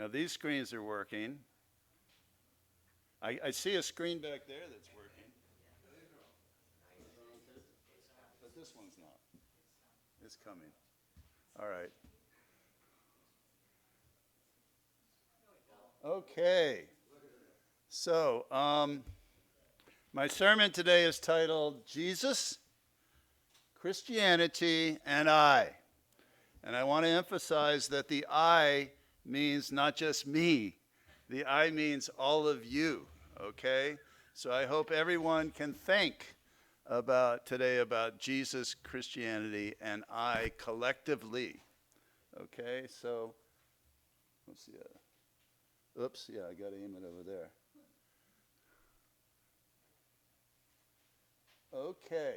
Now these screens are working. I see a screen back there that's working. But this one's not. It's coming. All right. Okay. So, my sermon today is titled Jesus, Christianity, and I. And I want to emphasize that the I means not just me. The I means all of you, okay? So I hope everyone can think today about Jesus, Christianity, and I collectively, okay? So, let's see. Oops, yeah, I got to aim it over there. Okay.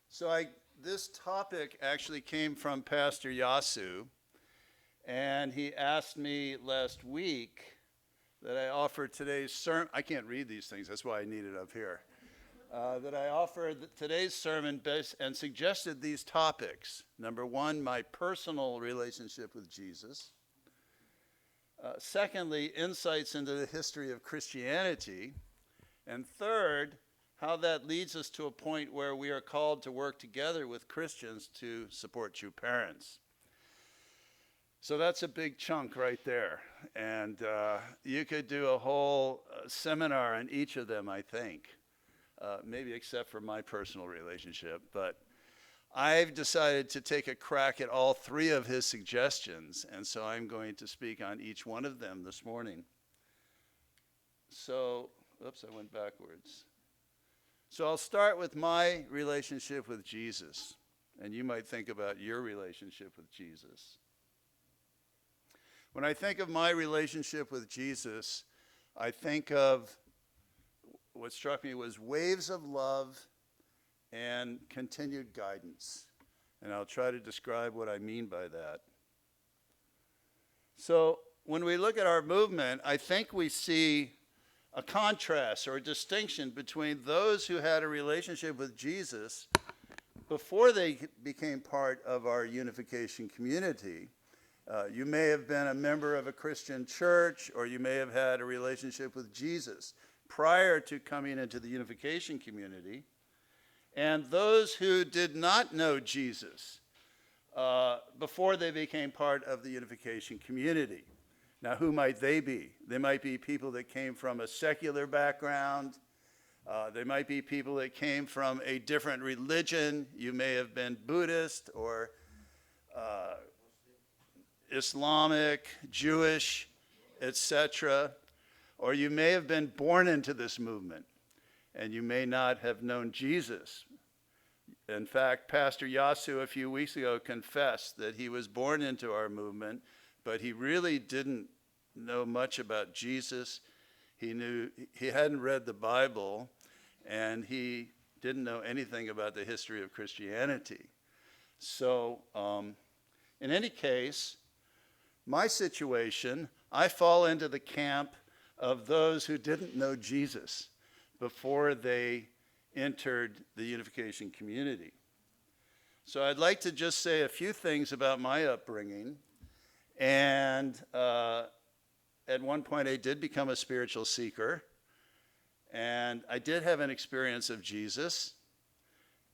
So this topic actually came from Pastor Yasu, and he asked me last week that I offer today's sermon. I can't read these things, that's why I need it up here. That I offer today's sermon and suggested these topics. Number one, my personal relationship with Jesus. Secondly, insights into the history of Christianity. And third, how that leads us to a point where we are called to work together with Christians to support true parents. So that's a big chunk right there. And you could do a whole seminar on each of them, I think, maybe except for my personal relationship. But I've decided to take a crack at all three of his suggestions, and so I'm going to speak on each one of them this morning. So, oops, I went backwards. So I'll start with my relationship with Jesus, and you might think about your relationship with Jesus. When I think of my relationship with Jesus, I think of what struck me was waves of love and continued guidance. And I'll try to describe what I mean by that. So when we look at our movement, I think we see a contrast or a distinction between those who had a relationship with Jesus before they became part of our unification community. You may have been a member of a Christian church, or you may have had a relationship with Jesus prior to coming into the unification community. And those who did not know Jesus before they became part of the unification community. Now, who might they be? They might be people that came from a secular background. They might be people that came from a different religion. You may have been Buddhist or Islamic, Jewish, etc. Or you may have been born into this movement, and you may not have known Jesus. In fact, Pastor Yasu a few weeks ago confessed that he was born into our movement, but he really didn't know much about Jesus. He hadn't read the Bible, and he didn't know anything about the history of Christianity. So, in any case, my situation, I fall into the camp of those who didn't know Jesus before they entered the unification community. So I'd like to just say a few things about my upbringing. And at one point I did become a spiritual seeker, and I did have an experience of Jesus,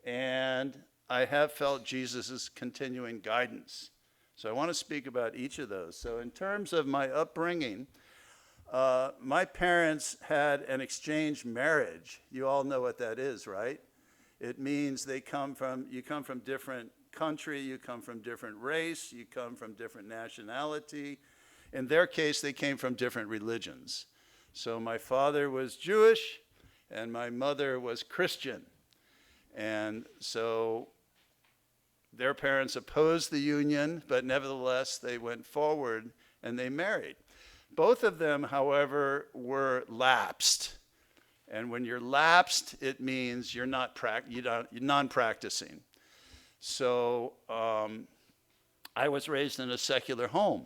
and I have felt Jesus' continuing guidance. So I want to speak about each of those. So in terms of my upbringing, my parents had an exchange marriage. You all know what that is, right? It means you come from different country, you come from different race, you come from different nationality. In their case, they came from different religions. So my father was Jewish and my mother was Christian. And so their parents opposed the union, but nevertheless they went forward and they married. Both of them, however, were lapsed. And when you're lapsed, it means you're non-practicing. So I was raised in a secular home,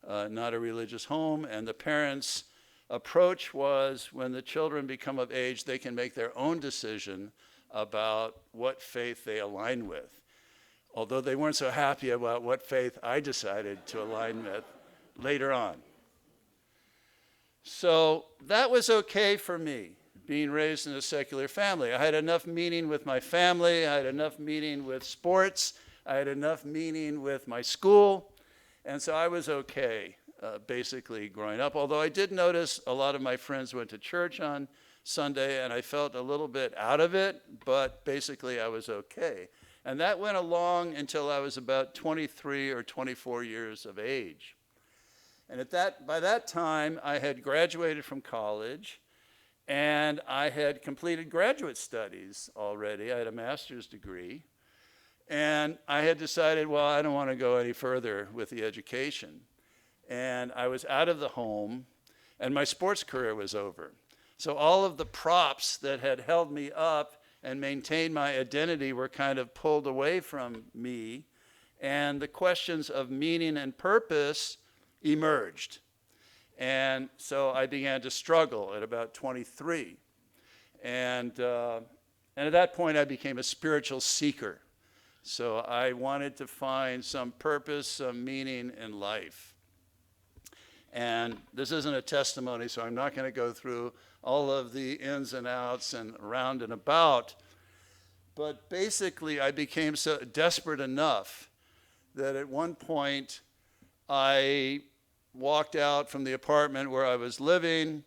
not a religious home, and the parents' approach was when the children become of age, they can make their own decision about what faith they align with. although they weren't so happy about what faith I decided to align with later on. So that was okay for me, being raised in a secular family. I had enough meaning with my family. I had enough meaning with sports. I had enough meaning with my school. And so I was okay, basically, growing up. Although I did notice a lot of my friends went to church on Sunday, and I felt a little bit out of it, but basically I was okay. And that went along until I was about 23 or 24 years of age. And by that time, I had graduated from college, and I had completed graduate studies already. I had a master's degree. And I had decided, well, I don't want to go any further with the education. And I was out of the home, and my sports career was over. So all of the props that had held me up and maintained my identity were kind of pulled away from me, and the questions of meaning and purpose emerged. And so I began to struggle at about 23. And at that point, I became a spiritual seeker. So I wanted to find some purpose, some meaning in life. And this isn't a testimony, so I'm not going to go through all of the ins and outs and around and about. But basically, I became so desperate enough that at one point, I walked out from the apartment where I was living,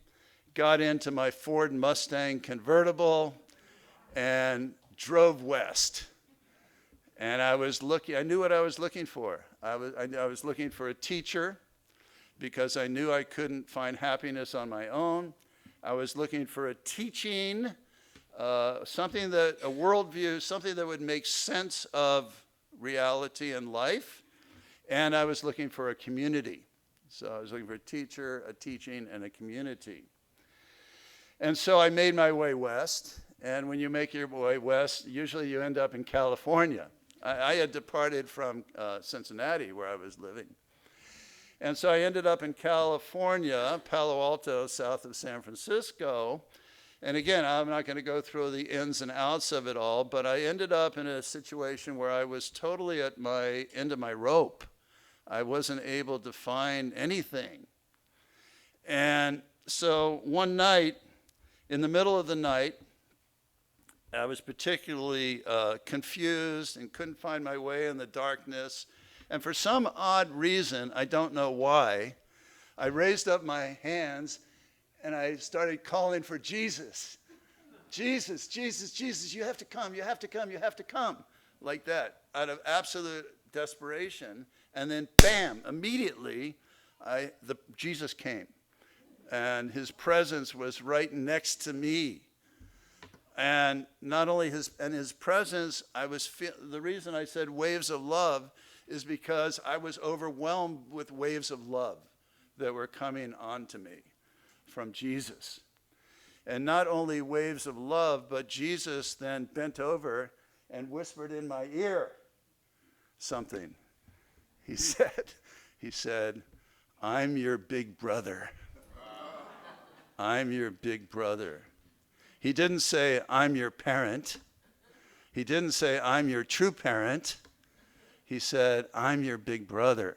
got into my Ford Mustang convertible, and drove west. And I knew what I was looking for. I was looking for a teacher because I knew I couldn't find happiness on my own. I was looking for a teaching, a worldview, something that would make sense of reality and life. And I was looking for a community. So I was looking for a teacher, a teaching, and a community. And so I made my way west. And when you make your way west, usually you end up in California. I had departed from Cincinnati, where I was living. And so I ended up in California, Palo Alto, south of San Francisco. And again, I'm not going to go through the ins and outs of it all, but I ended up in a situation where I was totally at my end of my rope. I wasn't able to find anything. And so one night, in the middle of the night, I was particularly confused and couldn't find my way in the darkness. And for some odd reason, I don't know why, I raised up my hands and I started calling for Jesus. Jesus, Jesus, Jesus, you have to come, you have to come, you have to come. Like that, out of absolute desperation. And then bam, immediately, Jesus came. And his presence was right next to me. And not only his presence, the reason I said waves of love is because I was overwhelmed with waves of love that were coming onto me from Jesus. And not only waves of love, but Jesus then bent over and whispered in my ear something. He said, I'm your big brother. I'm your big brother. He didn't say, I'm your parent. He didn't say, I'm your true parent. He said, I'm your big brother.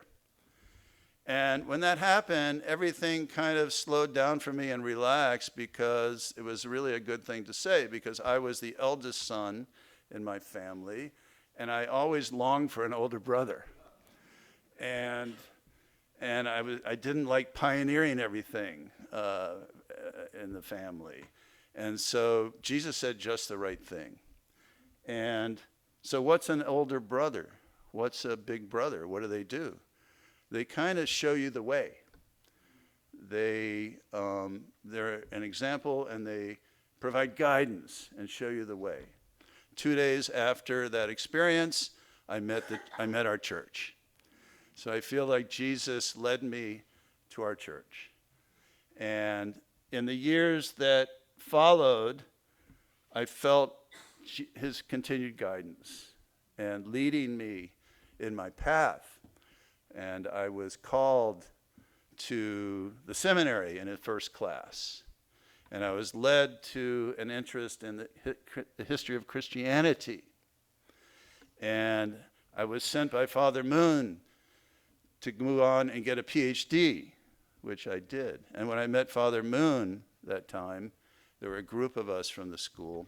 And when that happened, everything kind of slowed down for me and relaxed, because it was really a good thing to say, because I was the eldest son in my family, and I always longed for an older brother. And I didn't like pioneering everything in the family. And so Jesus said just the right thing. And so what's an older brother? What's a big brother? What do? They kind of show you the way. They're an example, and they provide guidance and show you the way. 2 days after that experience, I met our church. So I feel like Jesus led me to our church. And in the years that followed, I felt his continued guidance and leading me in my path. And I was called to the seminary in a first class. And I was led to an interest in the history of Christianity. And I was sent by Father Moon to move on and get a PhD, which I did. And when I met Father Moon that time, there were a group of us from the school,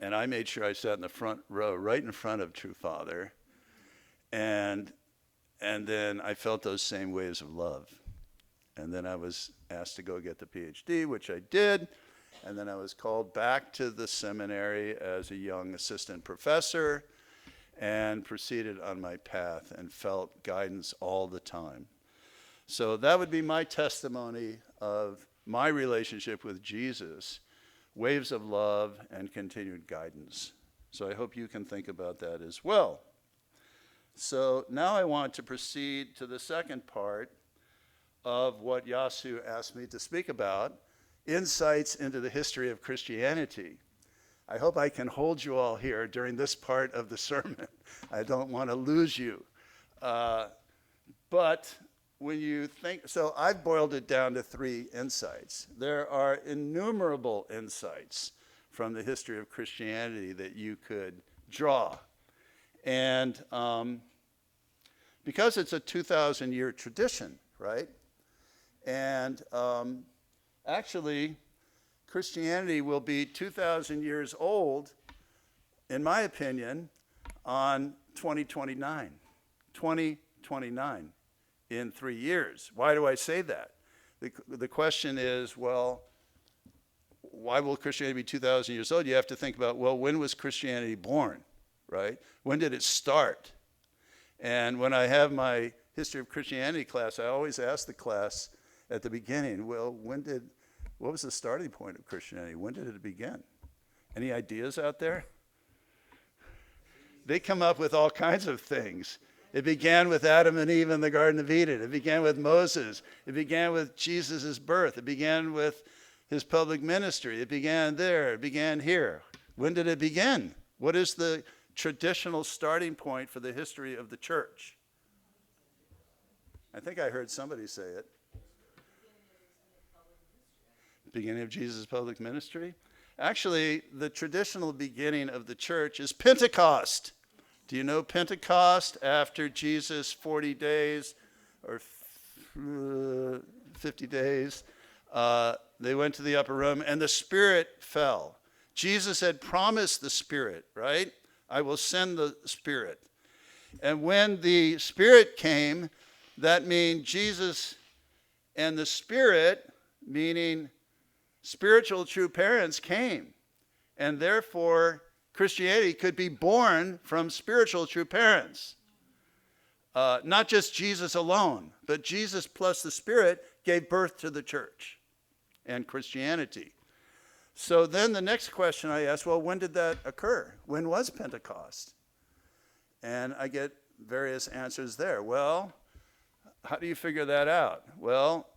and I made sure I sat in the front row, right in front of True Father, and then I felt those same waves of love. And then I was asked to go get the PhD, which I did, and then I was called back to the seminary as a young assistant professor and proceeded on my path and felt guidance all the time. So that would be my testimony of my relationship with Jesus, waves of love and continued guidance. So I hope you can think about that as well. So now I want to proceed to the second part of what Yasu asked me to speak about, insights into the history of Christianity. I hope I can hold you all here during this part of the sermon. I don't want to lose you. But when you think, so I've boiled it down to 3 insights. There are innumerable insights from the history of Christianity that you could draw. And because it's a 2,000-year tradition, right? And actually, Christianity will be 2,000 years old, in my opinion, on 2029. 2029, in 3 years. Why do I say that? The question is, well, why will Christianity be 2,000 years old? You have to think about, well, when was Christianity born, right? When did it start? And when I have my history of Christianity class, I always ask the class at the beginning, well, what was the starting point of Christianity? When did it begin? Any ideas out there? They come up with all kinds of things. It began with Adam and Eve in the Garden of Eden. It began with Moses. It began with Jesus' birth. It began with his public ministry. It began there. It began here. When did it begin? What is the traditional starting point for the history of the church? I think I heard somebody say it. Beginning of Jesus' public ministry? Actually, the traditional beginning of the church is Pentecost. Do you know Pentecost? After Jesus' 40 days or 50 days, they went to the upper room and the Spirit fell. Jesus had promised the Spirit, right? I will send the Spirit. And when the Spirit came, that means Jesus and the Spirit, meaning spiritual true parents, came. And therefore, Christianity could be born from spiritual true parents. Not just Jesus alone, but Jesus plus the Spirit gave birth to the church and Christianity. So then the next question I ask, well, when did that occur? When was Pentecost? And I get various answers there. Well, how do you figure that out? Well,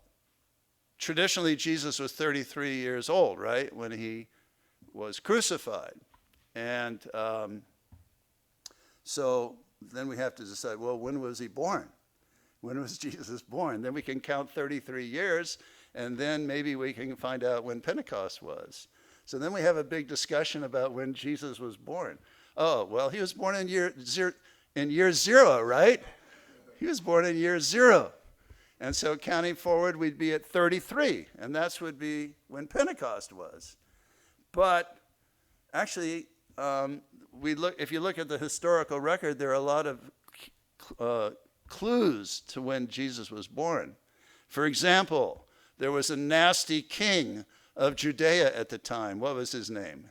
traditionally, Jesus was 33 years old, right, when he was crucified. And so then we have to decide, well, when was he born? When was Jesus born? Then we can count 33 years, and then maybe we can find out when Pentecost was. So then we have a big discussion about when Jesus was born. Oh, well, he was born in year zero, right? He was born in year 0. And so counting forward, we'd be at 33, and that would be when Pentecost was. But actually, if you look at the historical record, there are a lot of clues to when Jesus was born. For example, there was a nasty king of Judea at the time. What was his name?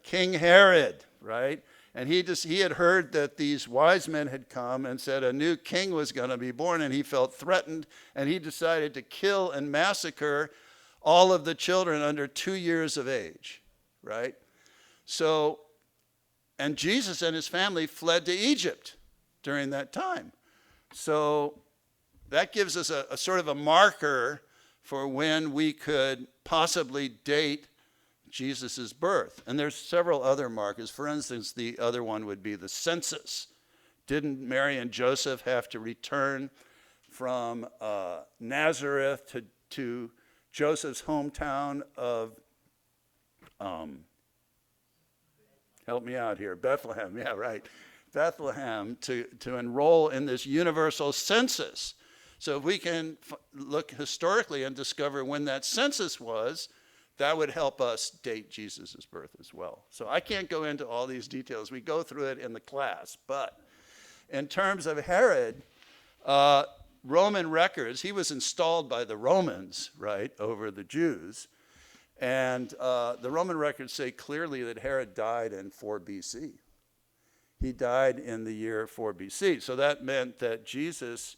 King Herod, right? And he had heard that these wise men had come and said a new king was going to be born, and he felt threatened, and he decided to kill and massacre all of the children under 2 years of age, right? So, and Jesus and his family fled to Egypt during that time. So that gives us a sort of a marker for when we could possibly date Jesus' birth. And there's several other markers. For instance, the other one would be the census. Didn't Mary and Joseph have to return from Nazareth to Joseph's hometown of, help me out here, Bethlehem, yeah, right. Bethlehem to enroll in this universal census. So if we can look historically and discover when that census was, that would help us date Jesus' birth as well. So I can't go into all these details. We go through it in the class. But in terms of Herod, Roman records, he was installed by the Romans, right, over the Jews. And the Roman records say clearly that Herod died in 4 BC. He died in the year 4 BC. So that meant that Jesus,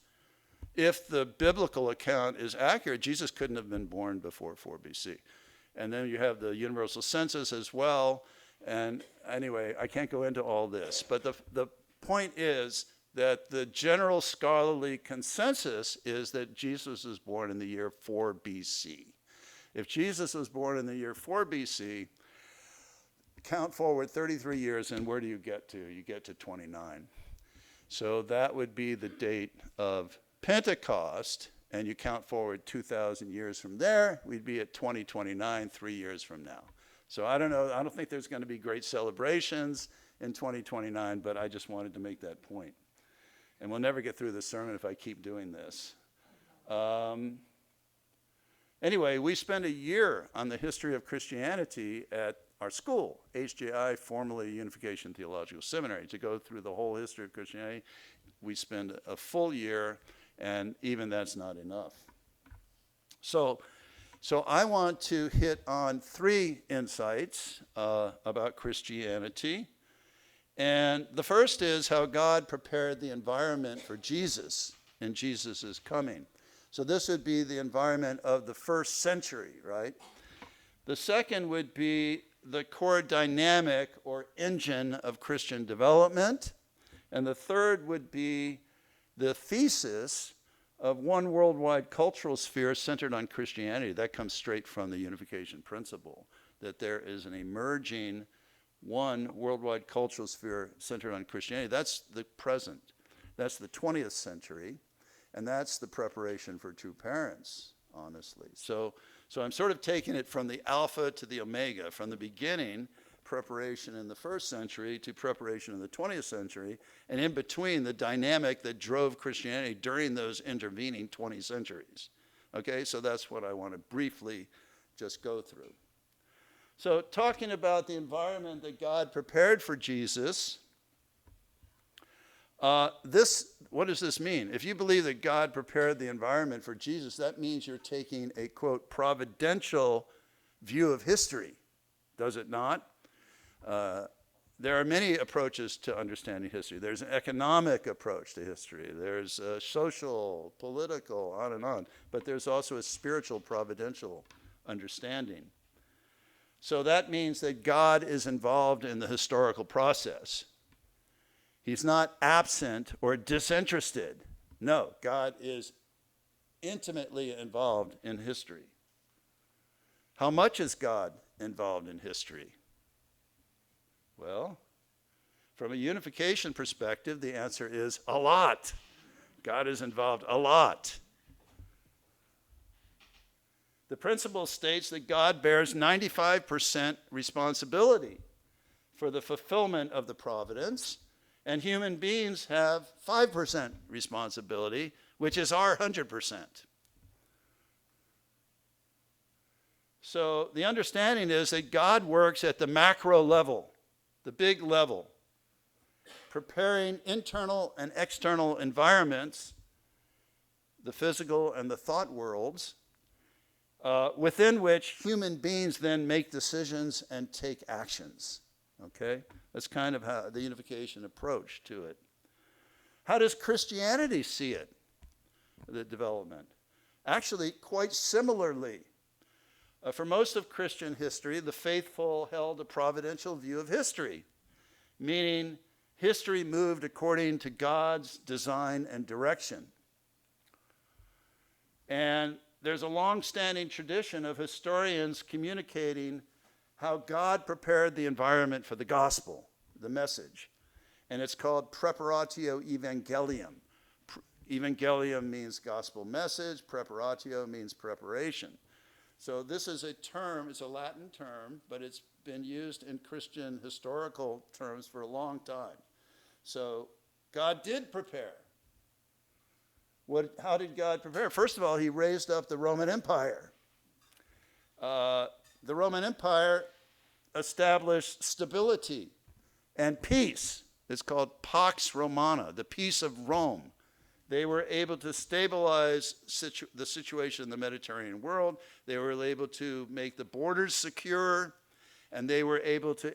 if the biblical account is accurate, Jesus couldn't have been born before 4 BC. And then you have the universal census as well. And anyway, I can't go into all this. But the point is that the general scholarly consensus is that Jesus was born in the year 4 BC. If Jesus was born in the year 4 BC, count forward 33 years, and where do you get to? You get to 29. So that would be the date of Pentecost, and you count forward 2,000 years from there, we'd be at 2029, 3 years from now. So I don't know, I don't think there's going to be great celebrations in 2029, but I just wanted to make that point. And we'll never get through the sermon if I keep doing this. Anyway, we spent a year on the history of Christianity at our school, HJI, formerly Unification Theological Seminary. To go through the whole history of Christianity, we spend a full year, and even that's not enough. So I want to hit on 3 insights about Christianity. And the first is how God prepared the environment for Jesus and Jesus' coming. So this would be the environment of the first century, right? The second would be the core dynamic or engine of Christian development. And the third would be the thesis of one worldwide cultural sphere centered on Christianity. That comes straight from the unification principle, that there is an emerging one worldwide cultural sphere centered on Christianity. That's the present. That's the 20th century. And that's the preparation for true parents, honestly. So I'm sort of taking it from the alpha to the omega, from the beginning, preparation in the first century, to preparation in the 20th century, and in between, the dynamic that drove Christianity during those intervening 20 centuries. Okay, so that's what I want to briefly just go through. So talking about the environment that God prepared for Jesus, what does this mean? If you believe that God prepared the environment for Jesus, that means you're taking a, quote, providential view of history, does it not? There are many approaches to understanding history. There's an economic approach to history. There's a social, political, on and on. But there's also a spiritual, providential understanding. So that means that God is involved in the historical process. He's not absent or disinterested. No, God is intimately involved in history. How much is God involved in history? Well, from a unification perspective, the answer is a lot. God is involved a lot. The principle states that God bears 95% responsibility for the fulfillment of the providence, and human beings have 5% responsibility, which is our 100%. So the understanding is that God works at the macro level, the big level, preparing internal and external environments, the physical and the thought worlds, within which human beings then make decisions and take actions. Okay? That's kind of how the unification approach to it. How does Christianity see it, the development? Actually, quite similarly. For most of Christian history, the faithful held a providential view of history, meaning history moved according to God's design and direction. And there's a long-standing tradition of historians communicating how God prepared the environment for the gospel, the message. And it's called preparatio evangelium. Evangelium means gospel message, preparatio means preparation. So this is a term, it's a Latin term, but it's been used in Christian historical terms for a long time. So God did prepare. How did God prepare? First of all, he raised up the Roman Empire. The Roman Empire established stability and peace. It's called Pax Romana, the peace of Rome. They were able to stabilize the situation in the Mediterranean world. They were able to make the borders secure, and they were able to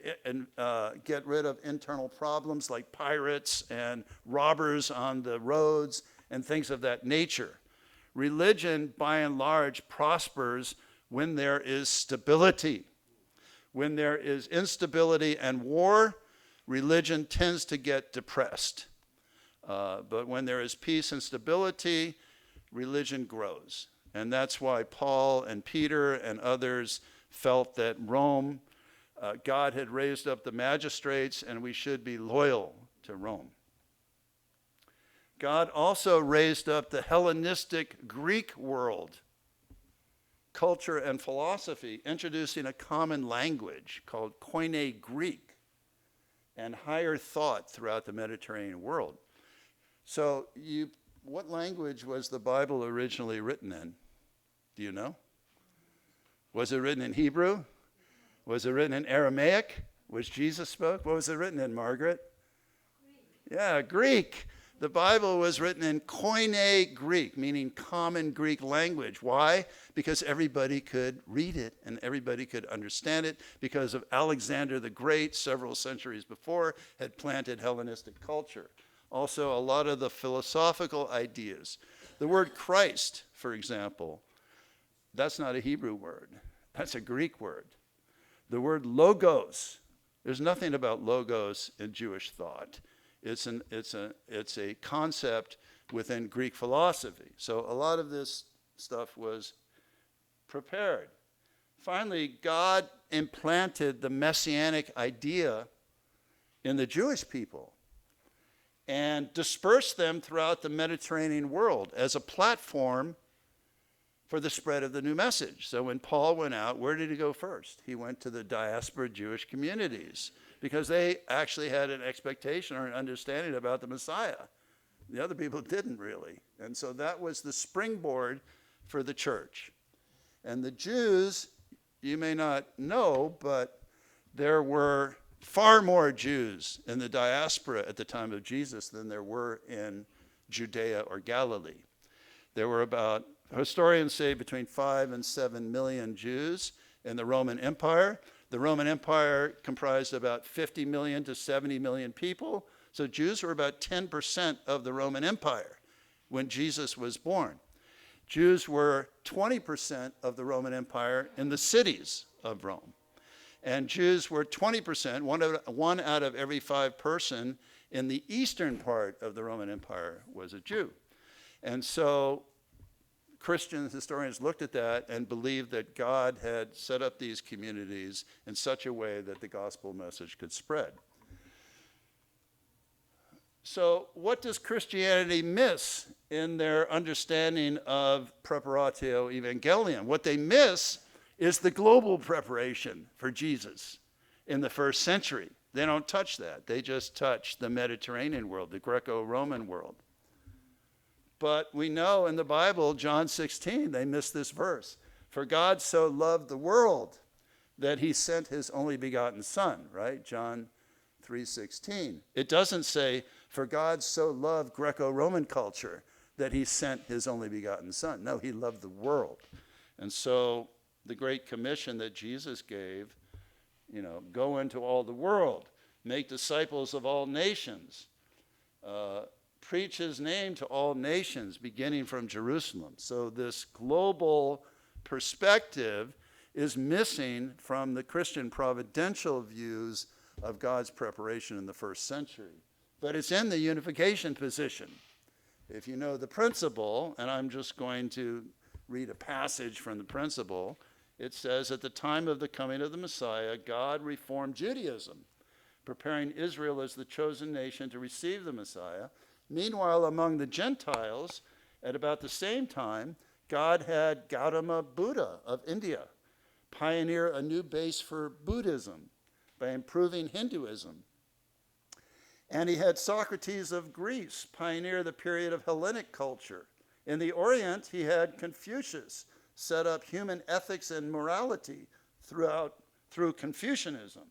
get rid of internal problems like pirates and robbers on the roads and things of that nature. Religion, by and large, prospers when there is stability. When there is instability and war, religion tends to get depressed. But when there is peace and stability, religion grows. And that's why Paul and Peter and others felt that Rome, God had raised up the magistrates, and we should be loyal to Rome. God also raised up the Hellenistic Greek world, culture and philosophy, introducing a common language called Koine Greek and higher thought throughout the Mediterranean world. So what language was the Bible originally written in? Do you know? Was it written in Hebrew? Was it written in Aramaic, which Jesus spoke? What was it written in, Margaret? Greek. Yeah, Greek. The Bible was written in Koine Greek, meaning common Greek language. Why? Because everybody could read it and everybody could understand it, because of Alexander the Great, several centuries before, had planted Hellenistic culture. Also, a lot of the philosophical ideas. The word Christ, for example, that's not a Hebrew word. That's a Greek word. The word logos, there's nothing about logos in Jewish thought. It's a concept within Greek philosophy. So a lot of this stuff was prepared. Finally, God implanted the messianic idea in the Jewish people and dispersed them throughout the Mediterranean world as a platform for the spread of the new message. So when Paul went out, where did he go first? He went to the diaspora Jewish communities, because they actually had an expectation or an understanding about the Messiah. The other people didn't really. And so that was the springboard for the church. And the Jews, you may not know, but there were far more Jews in the diaspora at the time of Jesus than there were in Judea or Galilee. There were about, historians say, between 5 and 7 million Jews in the Roman Empire. The Roman Empire comprised about 50 million to 70 million people. So Jews were about 10% of the Roman Empire when Jesus was born. Jews were 20% of the Roman Empire in the cities of Rome. And Jews were 20%, one out of every 5 person in the eastern part of the Roman Empire was a Jew. And so Christian historians looked at that and believed that God had set up these communities in such a way that the gospel message could spread. So what does Christianity miss in their understanding of Preparatio Evangelium? What they miss is the global preparation for Jesus in the first century. They don't touch that. They just touch the Mediterranean world, the Greco-Roman world. But we know in the Bible, John 16, they miss this verse. For God so loved the world that he sent his only begotten son, right? John 3:16. It doesn't say, for God so loved Greco-Roman culture that he sent his only begotten son. No, he loved the world. And so the Great Commission that Jesus gave, go into all the world, make disciples of all nations, preach his name to all nations, beginning from Jerusalem. So this global perspective is missing from the Christian providential views of God's preparation in the first century. But it's in the unification position. If you know the principle, and I'm just going to read a passage from the principle, it says, at the time of the coming of the Messiah, God reformed Judaism, preparing Israel as the chosen nation to receive the Messiah. Meanwhile, among the Gentiles, at about the same time, God had Gautama Buddha of India pioneer a new base for Buddhism by improving Hinduism. And he had Socrates of Greece pioneer the period of Hellenic culture. In the Orient, he had Confucius set up human ethics and morality through Confucianism,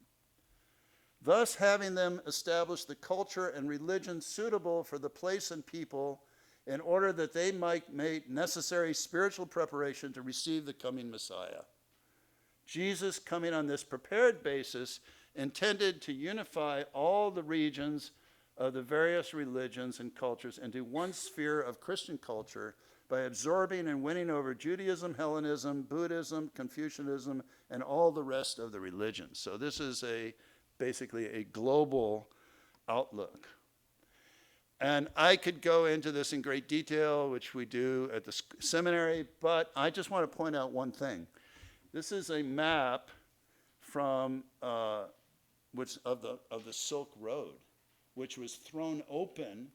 thus having them establish the culture and religion suitable for the place and people in order that they might make necessary spiritual preparation to receive the coming Messiah. Jesus, coming on this prepared basis, intended to unify all the regions of the various religions and cultures into one sphere of Christian culture by absorbing and winning over Judaism, Hellenism, Buddhism, Confucianism, and all the rest of the religions. So this is basically a global outlook. And I could go into this in great detail, which we do at the seminary, but I just want to point out one thing. This is a map from of the Silk Road, which was thrown open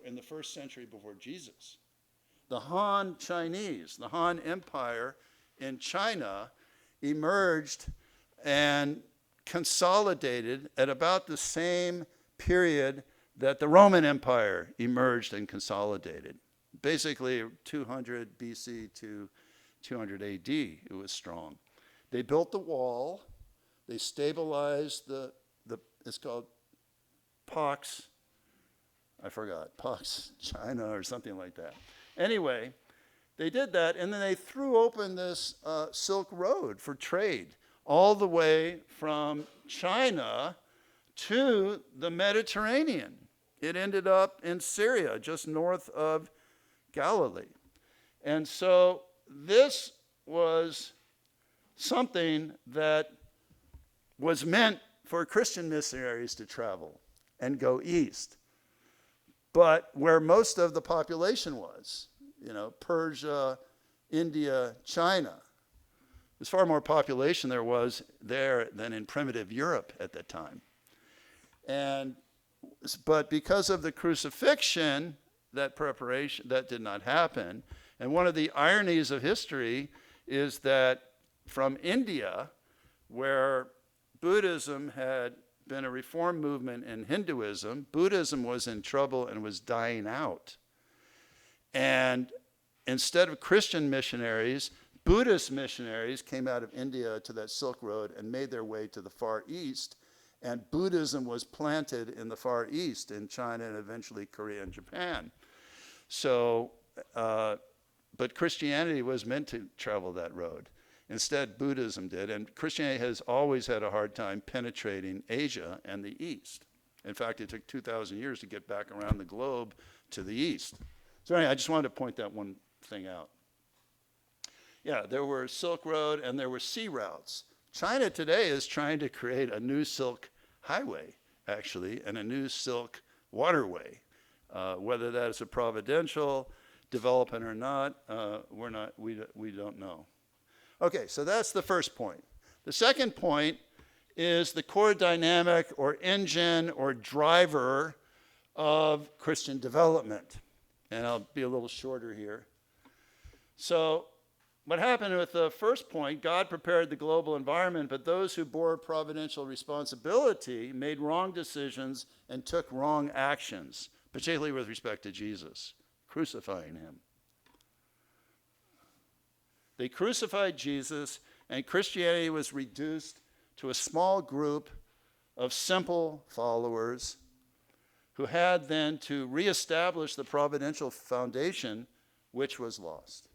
in the first century before Jesus. The Han Chinese, the Han Empire in China emerged and consolidated at about the same period that the Roman Empire emerged and consolidated. Basically 200 BC to 200 AD, it was strong. They built the wall, they stabilized it's called Pax China or something like that. Anyway, they did that, and then they threw open this Silk Road for trade all the way from China to the Mediterranean. It ended up in Syria, just north of Galilee. And so this was something that was meant for Christian missionaries to travel and go east. But where most of the population was, Persia, India, China, there's far more population there was there than in primitive Europe at that time. But because of the crucifixion, that did not happen. And one of the ironies of history is that from India, where Buddhism had been a reform movement in Hinduism, Buddhism was in trouble and was dying out. And instead of Christian missionaries, Buddhist missionaries came out of India to that Silk Road and made their way to the Far East. And Buddhism was planted in the Far East, in China and eventually Korea and Japan. So, but Christianity was meant to travel that road. Instead, Buddhism did, and Christianity has always had a hard time penetrating Asia and the East. In fact, it took 2,000 years to get back around the globe to the East. So anyway, I just wanted to point that one thing out. Yeah, there were Silk Road and there were sea routes. China today is trying to create a new Silk Highway, actually, and a new Silk Waterway. Whether that is a providential development or not, we don't know. Okay, so that's the first point. The second point is the core dynamic or engine or driver of Christian development. And I'll be a little shorter here. So what happened with the first point, God prepared the global environment, but those who bore providential responsibility made wrong decisions and took wrong actions, particularly with respect to Jesus, crucifying him. They crucified Jesus, and Christianity was reduced to a small group of simple followers who had then to reestablish the providential foundation which was lost.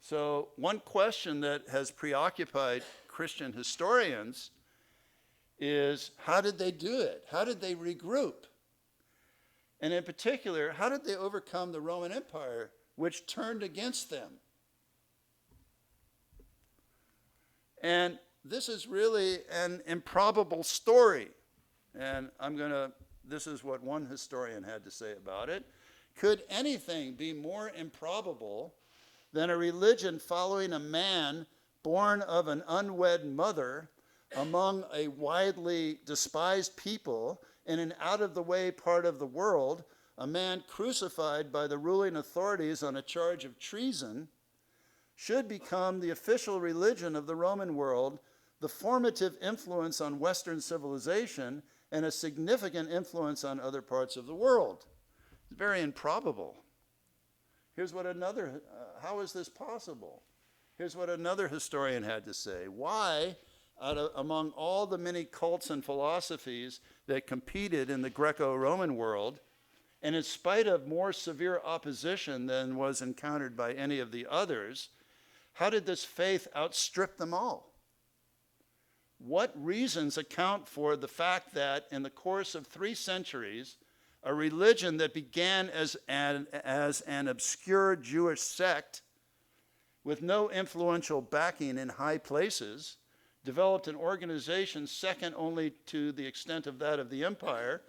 So one question that has preoccupied Christian historians is, how did they do it? How did they regroup? And in particular, how did they overcome the Roman Empire, which turned against them? And this is really an improbable story. And this is what one historian had to say about it. Could anything be more improbable than a religion following a man born of an unwed mother among a widely despised people in an out-of-the-way part of the world, a man crucified by the ruling authorities on a charge of treason, should become the official religion of the Roman world, the formative influence on Western civilization, and a significant influence on other parts of the world. It's very improbable. How is this possible? Here's what another historian had to say. Why, among all the many cults and philosophies that competed in the Greco-Roman world, and in spite of more severe opposition than was encountered by any of the others, how did this faith outstrip them all? What reasons account for the fact that in the course of 3 centuries, a religion that began as an obscure Jewish sect with no influential backing in high places, developed an organization second only to the extent of that of the empire,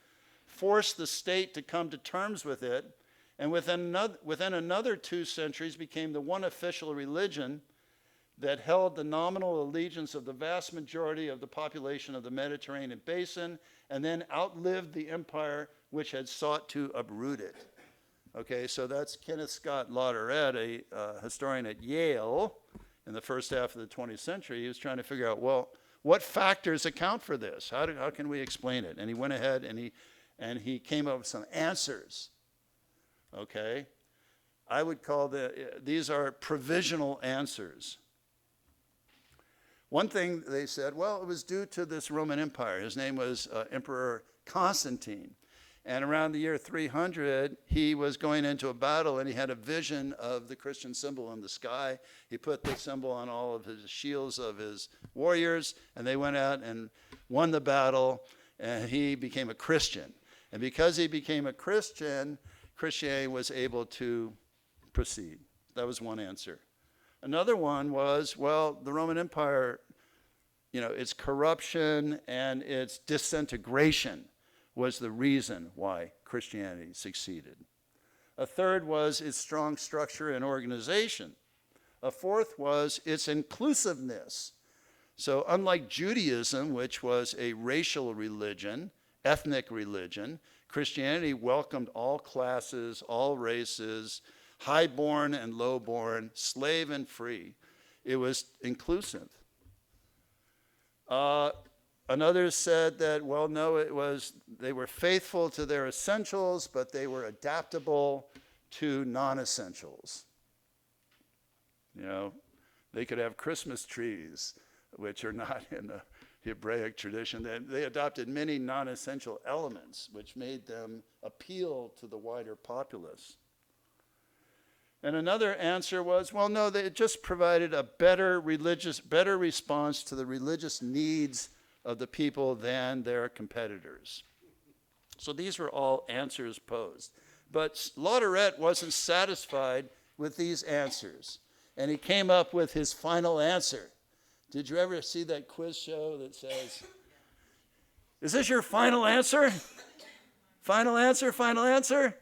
forced the state to come to terms with it, and within another 2 centuries became the one official religion that held the nominal allegiance of the vast majority of the population of the Mediterranean basin, and then outlived the empire which had sought to uproot it. Okay, so that's Kenneth Scott Latourette, a historian at Yale in the first half of the 20th century. He was trying to figure out, well, what factors account for this? How can we explain it? And he went ahead and he came up with some answers. Okay, I would call these are provisional answers. One thing they said, well, it was due to this Roman Empire. His name was Emperor Constantine. And around the year 300, he was going into a battle and he had a vision of the Christian symbol in the sky. He put the symbol on all of his shields of his warriors, and they went out and won the battle, and he became a Christian. And because he became a Christian, Christianity was able to proceed. That was one answer. Another one was, well, the Roman Empire, its corruption and its disintegration was the reason why Christianity succeeded. A third was its strong structure and organization. A fourth was its inclusiveness. So unlike Judaism, which was a racial religion, ethnic religion, Christianity welcomed all classes, all races, high-born and low-born, slave and free. It was inclusive. Another said that, well, no, they were faithful to their essentials, but they were adaptable to non-essentials. They could have Christmas trees, which are not in the Hebraic tradition. They adopted many non-essential elements, which made them appeal to the wider populace. And another answer was, well, no, they just provided a better response to the religious needs of the people than their competitors. So these were all answers posed. But Latourette wasn't satisfied with these answers, and he came up with his final answer. Did you ever see that quiz show that says, is this your final answer? Final answer, final answer?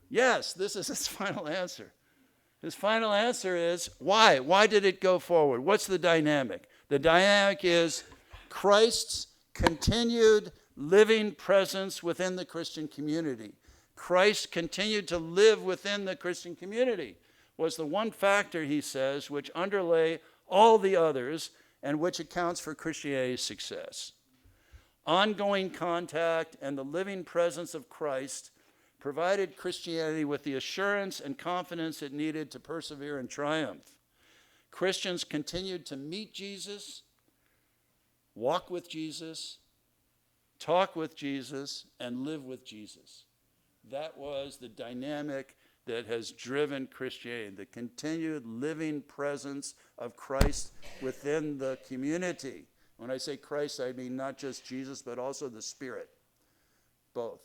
Yes, this is his final answer. His final answer is, why? Why did it go forward? What's the dynamic? The dynamic is Christ's continued living presence within the Christian community. Christ continued to live within the Christian community was the one factor, he says, which underlay all the others and which accounts for Christianity's success. Ongoing contact and the living presence of Christ provided Christianity with the assurance and confidence it needed to persevere and triumph. Christians continued to meet Jesus, walk with Jesus, talk with Jesus, and live with Jesus. That was the dynamic that has driven Christianity, the continued living presence of Christ within the community. When I say Christ, I mean not just Jesus, but also the Spirit, both.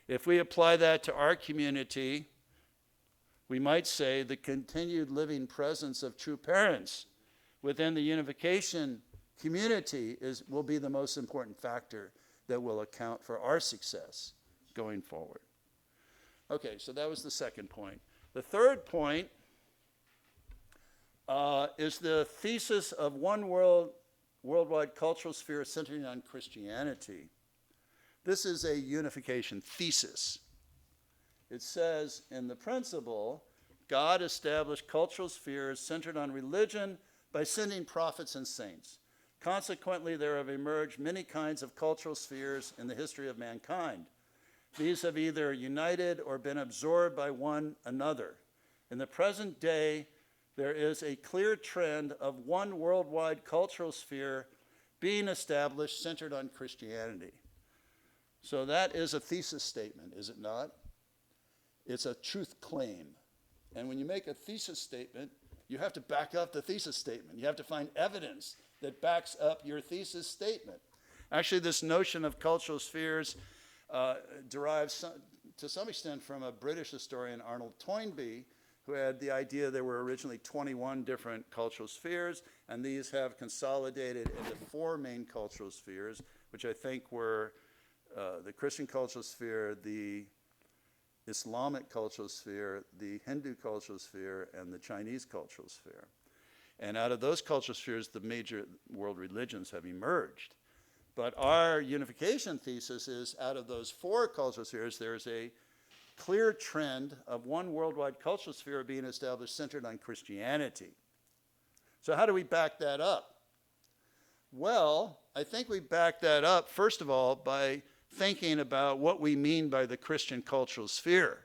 If we apply that to our community, we might say the continued living presence of true parents within the unification community will be the most important factor that will account for our success going forward. Okay, so that was the second point. The third point is the thesis of one worldwide cultural sphere centering on Christianity. This is a unification thesis. It says in the principle, God established cultural spheres centered on religion by sending prophets and saints. Consequently, there have emerged many kinds of cultural spheres in the history of mankind. These have either united or been absorbed by one another. In the present day, there is a clear trend of one worldwide cultural sphere being established centered on Christianity. So that is a thesis statement, is it not? It's a truth claim. And when you make a thesis statement, you have to back up the thesis statement. You have to find evidence that backs up your thesis statement. Actually, this notion of cultural spheres derives to some extent from a British historian, Arnold Toynbee, who had the idea there were originally 21 different cultural spheres, and these have consolidated into 4 main cultural spheres, which I think were the Christian cultural sphere, the Islamic cultural sphere, the Hindu cultural sphere, and the Chinese cultural sphere. And out of those cultural spheres, the major world religions have emerged. But our unification thesis is out of those 4 cultural spheres, there's a clear trend of one worldwide cultural sphere being established centered on Christianity. So how do we back that up? Well, I think we back that up, first of all, by thinking about what we mean by the Christian cultural sphere.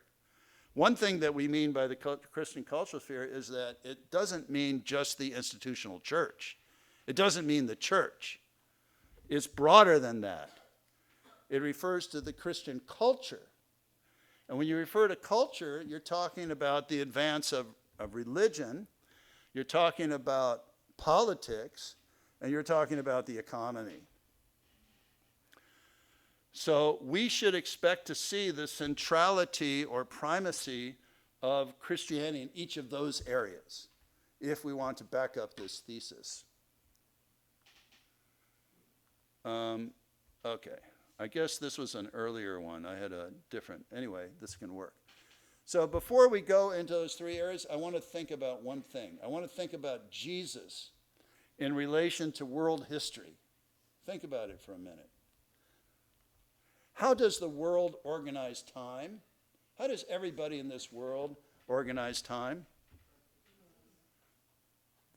One thing that we mean by the Christian cultural sphere is that it doesn't mean just the institutional church. It doesn't mean the church. It's broader than that. It refers to the Christian culture. And when you refer to culture, you're talking about the advance of religion, you're talking about politics, and you're talking about the economy. So we should expect to see the centrality or primacy of Christianity in each of those areas if we want to back up this thesis. Okay, I guess this was an earlier one. I had a different, anyway, this can work. So before we go into those 3 areas, I want to think about one thing. I want to think about Jesus in relation to world history. Think about it for a minute. How does the world organize time? How does everybody in this world organize time?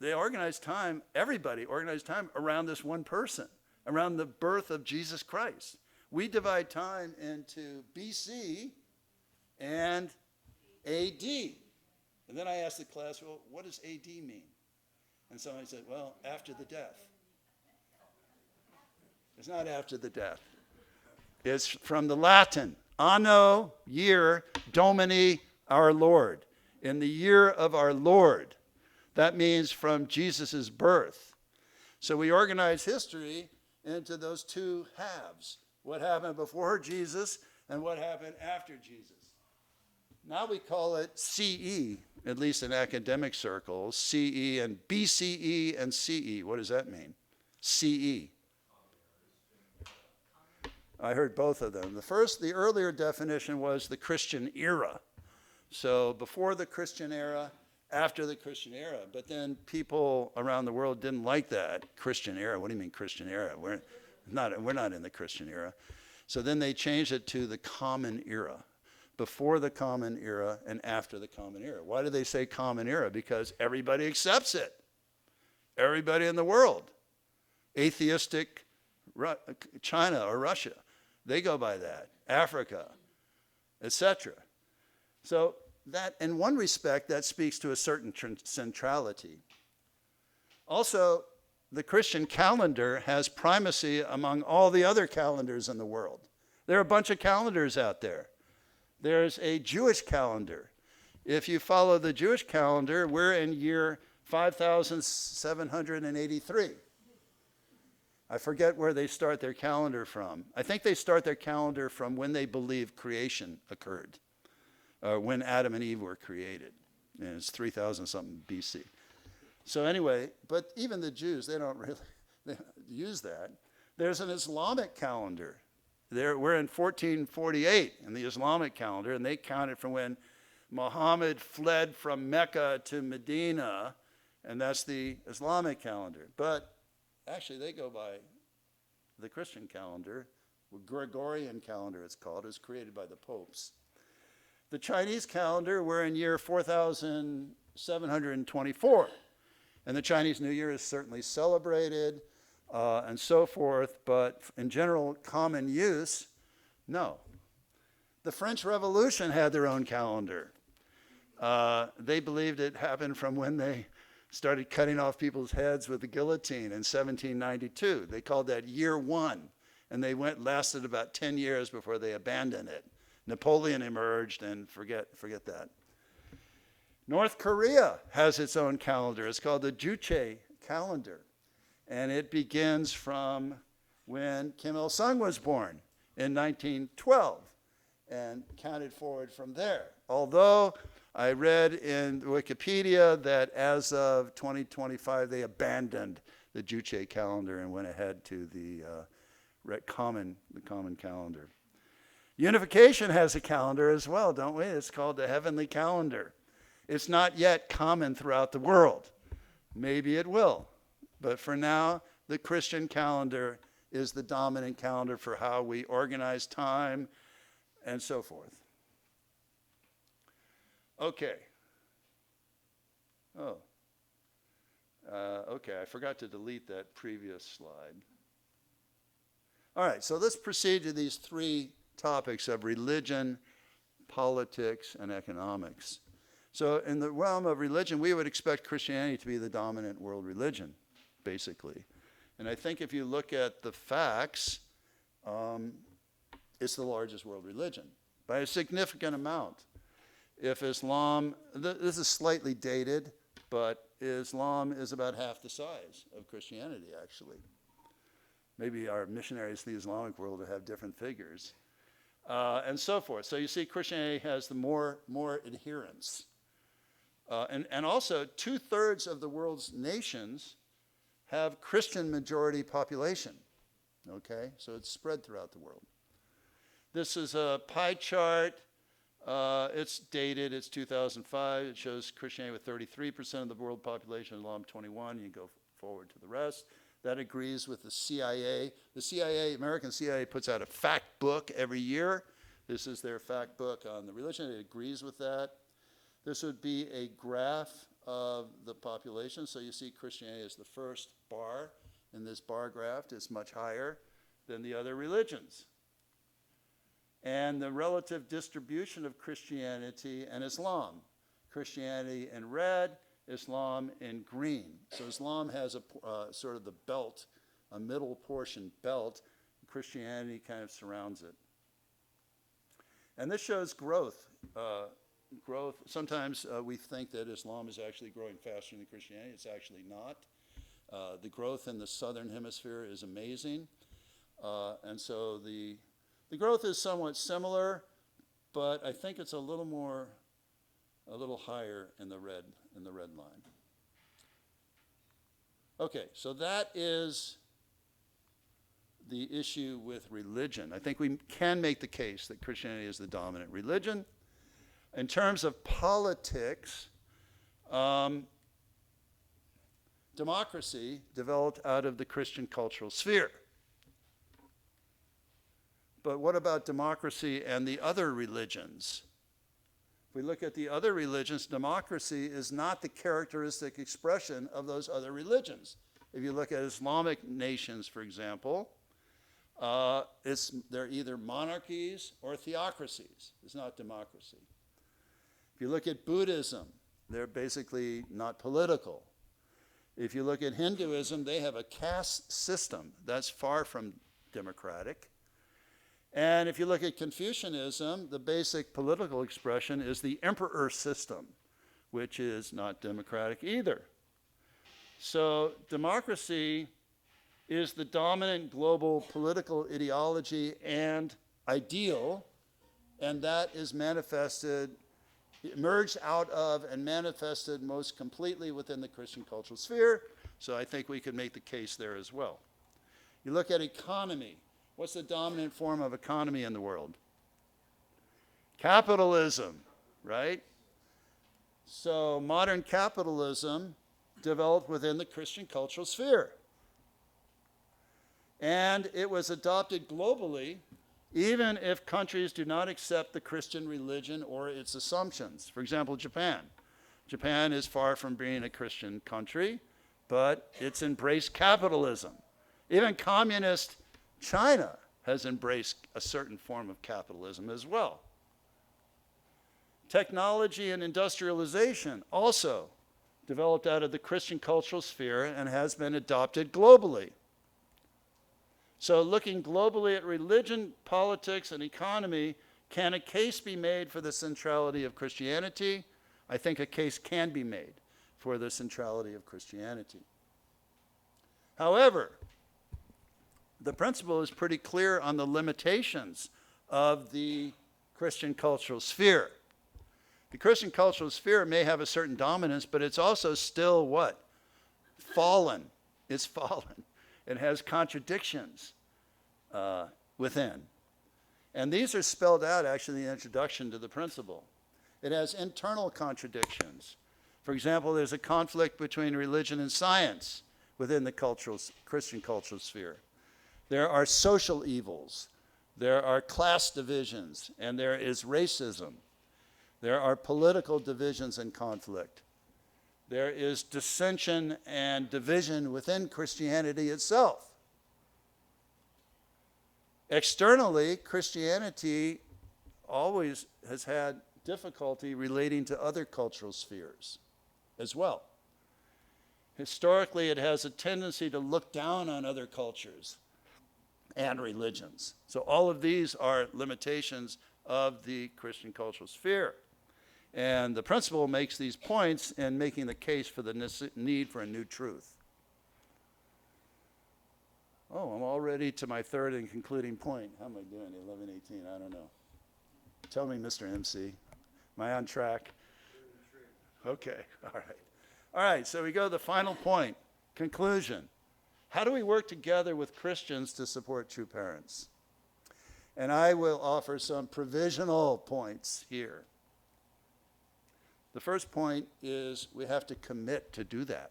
They organize time, everybody organized time around this one person, around the birth of Jesus Christ. We divide time into BC and AD. And then I asked the class, well, what does AD mean? And somebody said, well, after the death. It's not after the death. It's from the Latin, anno, year, domini, our Lord. In the year of our Lord. That means from Jesus' birth. So we organize history into those 2 halves. What happened before Jesus and what happened after Jesus. Now we call it CE, at least in academic circles, CE and BCE and CE. What does that mean? CE. I heard both of them. The earlier definition was the Christian era. So before the Christian era, after the Christian era. But then people around the world didn't like that. Christian era, what do you mean Christian era? We're not in the Christian era. So then they changed it to the common era. Before the common era and after the common era. Why do they say common era? Because everybody accepts it. Everybody in the world. Atheistic China or Russia. They go by that. Africa, etc. So that, in one respect, that speaks to a certain centrality. Also, the Christian calendar has primacy among all the other calendars in the world. There are a bunch of calendars out there. There's a Jewish calendar. If you follow the Jewish calendar, we're in year 5,783. I forget where they start their calendar from. I think they start their calendar from when they believe creation occurred, when Adam and Eve were created. And it's 3,000 something BC. So anyway, but even the Jews, they don't really use that. There's an Islamic calendar. We're in 1448 in the Islamic calendar, and they count it from when Muhammad fled from Mecca to Medina, and that's the Islamic calendar. But actually, they go by the Christian calendar, Gregorian calendar it's called. It was created by the popes. The Chinese calendar, we're in year 4,724. And the Chinese New Year is certainly celebrated. and so forth, but in general common use, no. The French Revolution had their own calendar. They believed it happened from when they started cutting off people's heads with the guillotine in 1792. They called that year one, and they lasted about 10 years before they abandoned it. Napoleon emerged, and forget that. North Korea has its own calendar. It's called the Juche calendar, and it begins from when Kim Il-sung was born in 1912 and counted forward from there. Although I read in Wikipedia that as of 2025, they abandoned the Juche calendar and went ahead to the common calendar. Unification has a calendar as well, don't we? It's called the Heavenly Calendar. It's not yet common throughout the world. Maybe it will. But for now, the Christian calendar is the dominant calendar for how we organize time and so forth. Okay. Okay, I forgot to delete that previous slide. All right, so let's proceed to these three topics of religion, politics, and economics. So in the realm of religion, we would expect Christianity to be the dominant world religion, basically. And I think if you look at the facts, it's the largest world religion by a significant amount. If Islam, this is slightly dated, but Islam is about half the size of Christianity, actually. Maybe our missionaries in the Islamic world will have different figures, and so forth. So you see, Christianity has the more adherents. And also, 2/3 of the world's nations have Christian majority population. Okay, so it's spread throughout the world. This is a pie chart. It's dated, it's 2005. It shows Christianity with 33% of the world population, Islam 21. You can go forward to the rest. That agrees with the CIA. The CIA, American CIA, puts out a fact book every year. This is their fact book on the religion. It agrees with that. This would be a graph of the population. So you see Christianity is the first bar in this bar graph. It's much higher than the other religions. And the relative distribution of Christianity and Islam. Christianity in red, Islam in green. So Islam has a sort of the belt, a middle portion belt. Christianity kind of surrounds it. And this shows growth. Sometimes we think that Islam is actually growing faster than Christianity. It's actually not. The growth in the southern hemisphere is amazing. And so the growth is somewhat similar, but I think it's a little higher in the red line. Okay, so that is the issue with religion. I think we can make the case that Christianity is the dominant religion. In terms of politics, democracy developed out of the Christian cultural sphere. But what about democracy and the other religions? If we look at the other religions, democracy is not the characteristic expression of those other religions. If you look at Islamic nations, for example, they're either monarchies or theocracies. It's not democracy. If you look at Buddhism, they're basically not political. If you look at Hinduism, they have a caste system. That's far from democratic. And if you look at Confucianism, the basic political expression is the emperor system, which is not democratic either. So democracy is the dominant global political ideology and ideal, and that is emerged out of and manifested most completely within the Christian cultural sphere. So I think we could make the case there as well. You look at economy. What's the dominant form of economy in the world? Capitalism, right? So modern capitalism developed within the Christian cultural sphere. And it was adopted globally, even if countries do not accept the Christian religion or its assumptions. For example, Japan. Japan is far from being a Christian country, but it's embraced capitalism. Even communist China has embraced a certain form of capitalism as well. Technology and industrialization also developed out of the Christian cultural sphere and has been adopted globally. So looking globally at religion, politics, and economy, can a case be made for the centrality of Christianity? I think a case can be made for the centrality of Christianity. However, the principle is pretty clear on the limitations of the Christian cultural sphere. The Christian cultural sphere may have a certain dominance, but it's also still what? Fallen. It's fallen. It has contradictions within. And these are spelled out actually in the introduction to the principle. It has internal contradictions. For example, there's a conflict between religion and science within the Christian cultural sphere. There are social evils. There are class divisions, and there is racism. There are political divisions and conflict. There is dissension and division within Christianity itself. Externally, Christianity always has had difficulty relating to other cultural spheres as well. Historically, it has a tendency to look down on other cultures and religions. So all of these are limitations of the Christian cultural sphere. And the principle makes these points in making the case for the need for a new truth. Oh, I'm already to my third and concluding point. How am I doing? 11:18, I don't know. Tell me, Mr. MC. Am I on track? Okay, all right. All right, so we go to the final point, conclusion. How do we work together with Christians to support true parents? And I will offer some provisional points here. The first point is we have to commit to do that.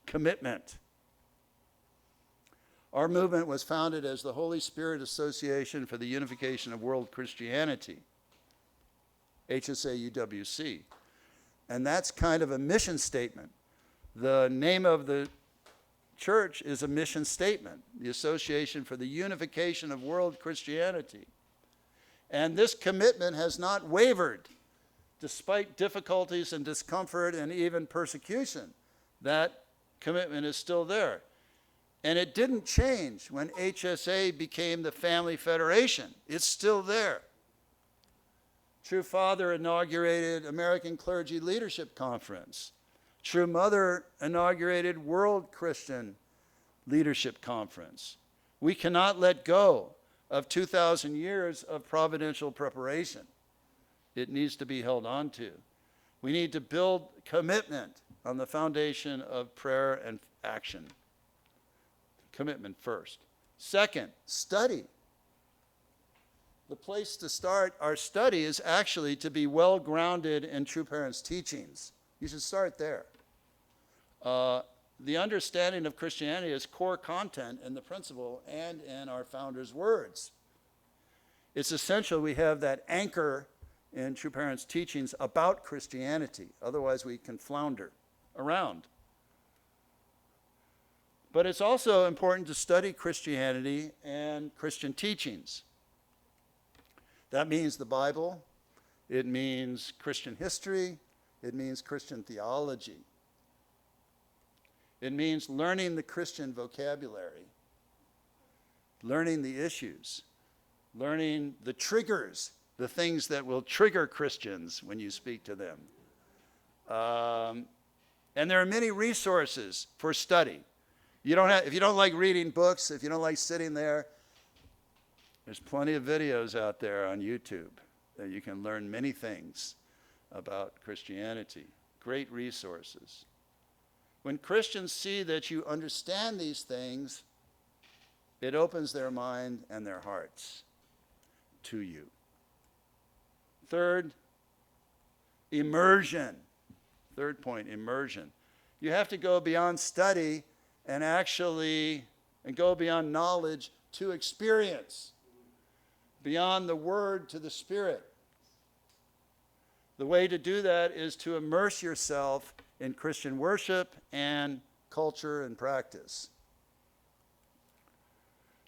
Commitment. Our movement was founded as the Holy Spirit Association for the Unification of World Christianity, HSA-UWC. And that's kind of a mission statement. The name of the church is a mission statement, the Association for the Unification of World Christianity. And this commitment has not wavered despite difficulties and discomfort and even persecution. That commitment is still there. And it didn't change when HSA became the Family Federation. It's still there. True Father inaugurated American Clergy Leadership Conference. True Mother inaugurated World Christian Leadership Conference. We cannot let go of 2,000 years of providential preparation. It needs to be held on to. We need to build commitment on the foundation of prayer and action. Commitment first. Second, study. The place to start our study is actually to be well grounded in True Parents' teachings. You should start there. The understanding of Christianity is core content in the principle and in our founders' words. It's essential we have that anchor in True Parents' teachings about Christianity. Otherwise, we can flounder around. But it's also important to study Christianity and Christian teachings. That means the Bible. It means Christian history. It means Christian theology. It means learning the Christian vocabulary, learning the issues, learning the triggers, the things that will trigger Christians when you speak to them. And there are many resources for study. If you don't like reading books, if you don't like sitting there, there's plenty of videos out there on YouTube that you can learn many things about Christianity. Great resources. When Christians see that you understand these things, it opens their mind and their hearts to you. Third, immersion. Third point, immersion. You have to go beyond study and go beyond knowledge to experience, beyond the Word to the Spirit. The way to do that is to immerse yourself in Christian worship and culture and practice.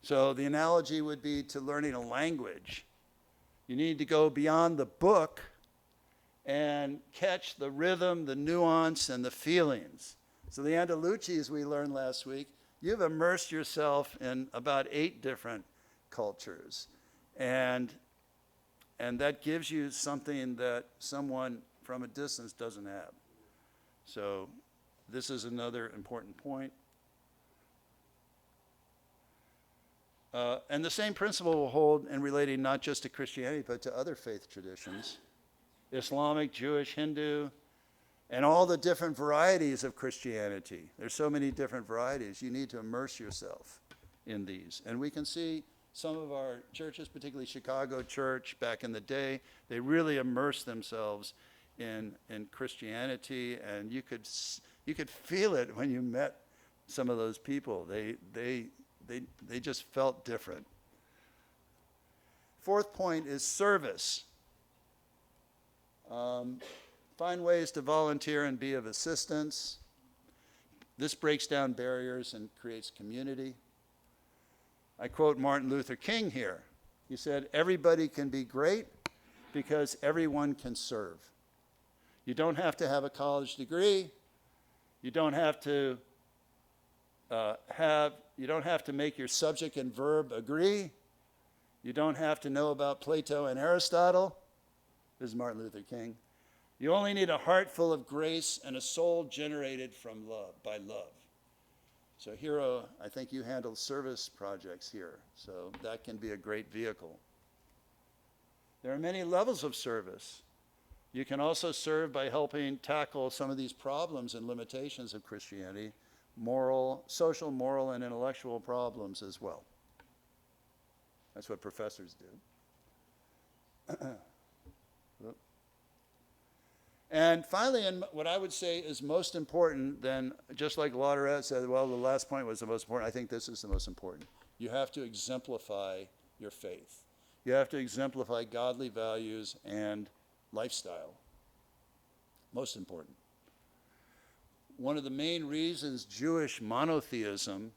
So the analogy would be to learning a language. You need to go beyond the book and catch the rhythm, the nuance, and the feelings. So the Andalusis we learned last week, you've immersed yourself in about 8 different cultures. And that gives you something that someone from a distance doesn't have. So this is another important point. And the same principle will hold in relating not just to Christianity, but to other faith traditions. Islamic, Jewish, Hindu, and all the different varieties of Christianity. There's so many different varieties. You need to immerse yourself in these. And we can see some of our churches, particularly Chicago Church back in the day, they really immersed themselves in Christianity, and you could feel it when you met some of those people. They just felt different. 4th point is service. Find ways to volunteer and be of assistance. This breaks down barriers and creates community. I quote Martin Luther King here. He said, "Everybody can be great because everyone can serve." You don't have to have a college degree. You don't have to make your subject and verb agree. You don't have to know about Plato and Aristotle. This is Martin Luther King. You only need a heart full of grace and a soul generated from love, by love. So Hero, I think you handle service projects here, so that can be a great vehicle. There are many levels of service. You can also serve by helping tackle some of these problems and limitations of Christianity, social, moral, and intellectual problems as well. That's what professors do. And finally, and what I would say is most important, then just like Lauderette said, well, the last point was the most important, I think this is the most important. You have to exemplify your faith. You have to exemplify godly values and lifestyle. Most important. One of the main reasons Jewish monotheism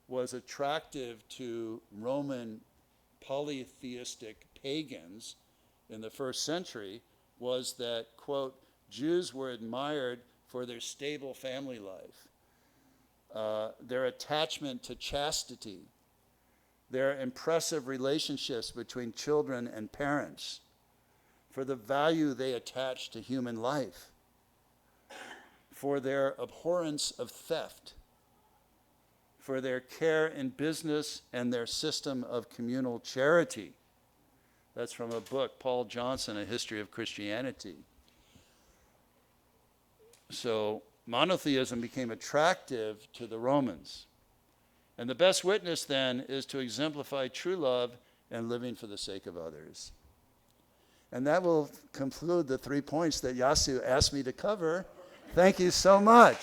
was attractive to Roman polytheistic pagans in the 1st century was that, quote, Jews were admired for their stable family life, their attachment to chastity, their impressive relationships between children and parents, for the value they attach to human life, for their abhorrence of theft, for their care in business and their system of communal charity. That's from a book, Paul Johnson, A History of Christianity. So monotheism became attractive to the Romans. And the best witness then is to exemplify true love and living for the sake of others. And that will conclude the 3 points that Yasu asked me to cover. Thank you so much.